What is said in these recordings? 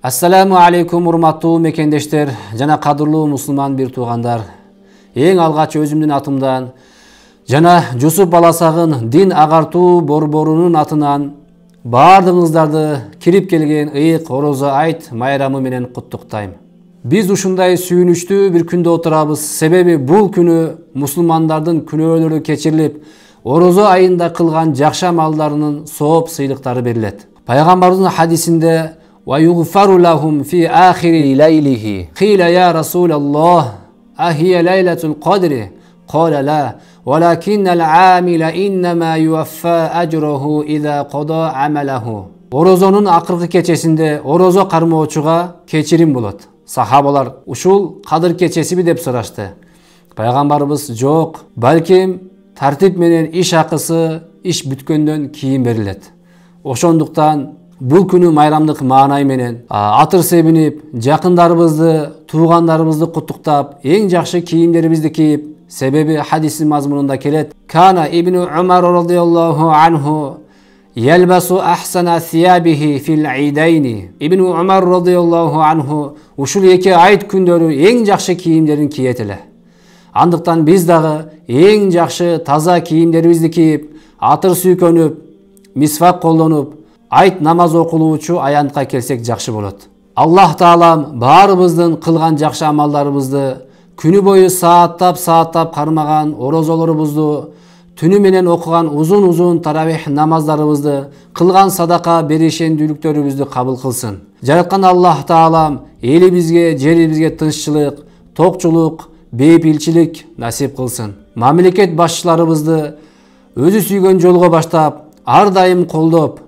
Assalamu алейкум, урматтуу мекендештер жана кадырлуу мусулман бир туугандар. Эң алгач өзүмдүн атымдан жана Жусуп Баласагын дин агартуу борборунун атынан баардыгыңыздарды кирип келген ыйык орозо айт майрамы менен куттуктайм. Биз ушундай сүйүнүчтүү бир күндө отурабыз, себеби бул күнү мусулмандардын күнөөлөрү кечирилип, орозо айында кылган жакшы амалдарынын сооп сыйлыктары берилет. Пайгамбардын хадисинде وَيُغْفَرُ لَهُمْ فِي آخِرِ لَيْلِهِ قِيلَ يَا رَسُولَ اللَّهِ أَهِيَ لَيْلَةُ الْقَدْرِ قَالَ لَا وَلَكِنَّ الْعَامِلَ إِنَّمَا يُوَفَّى أَجْرُهُ إِذَا قَضَى عَمَلَهُ. Орозонун акыркы кечесинде орозо кармоочуга кечирим болот. Сахабалар ушул кадыр кечесиби деп сурашты. Пайгамбарыбыз жок, балким тартип менен иш акысы иш бүткөндөн кийин берилет. Ошондуктан бул күнү майрамдык маанай менен атыр себинип, жакындарыбызды, туугандарыбызды куттуктап, эң жакшы кийимдерибизди кийип, себеби хадистин мазмунунда келет: Кана ибну Умар радыйаллаху анху ялбасу ахсана сиябихи фил идайни. Ибну Умар радыйаллаху анху ушул эки айт күндөрү эң жакшы кийимдерин кийет эле. Андыктан биз дагы эң жакшы таза кийимдерибизди кийип, атыр сүйкөнүп, мисвак колдонуп, айт намаз окулуучу аянтка келсек жакшы болот. Аллах Таалам баарыбыздын кылган жакшы амалдарыбызды, күнү бою сааттап кармаган орозолорубузду, түнү менен окуган узун таравих намаздарыбызды, кылган садака беришендүүлүктөрүбүздү кабыл кылсын. Жараткан Аллах Таалам элибизге, жерибизге тынччылык, токчулук, бейпилчилик насип кылсын. Мамлекет башчыларыбызды өзү сүйгөн жолго баштап, ар дайым колдоп,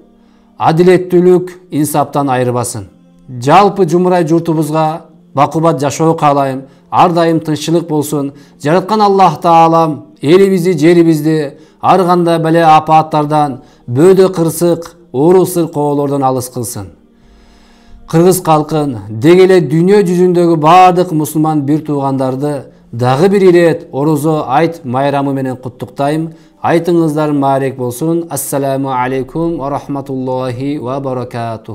адилеттүүлүк, инсаптан айырбасын. Жалпы жумурай журтубузга бакубат жашоо каалайм, ар дайым тынччылык болсун. Жараткан Аллах Таалам элибизди, жерибизди ар кандай беле апааттардан, бөөдө кырсык, оору сыркоолордон алыс кылсын. Кыргыз калкын, деги эле дүйнө жүзүндөгү баардык мусулман бир туугандарды дагы бир ирет орозо айт майрамы менен куттуктайм. Айтыңыздар маарек болсун. Ассаламу алейкум ва рахматуллахи ва баракатух.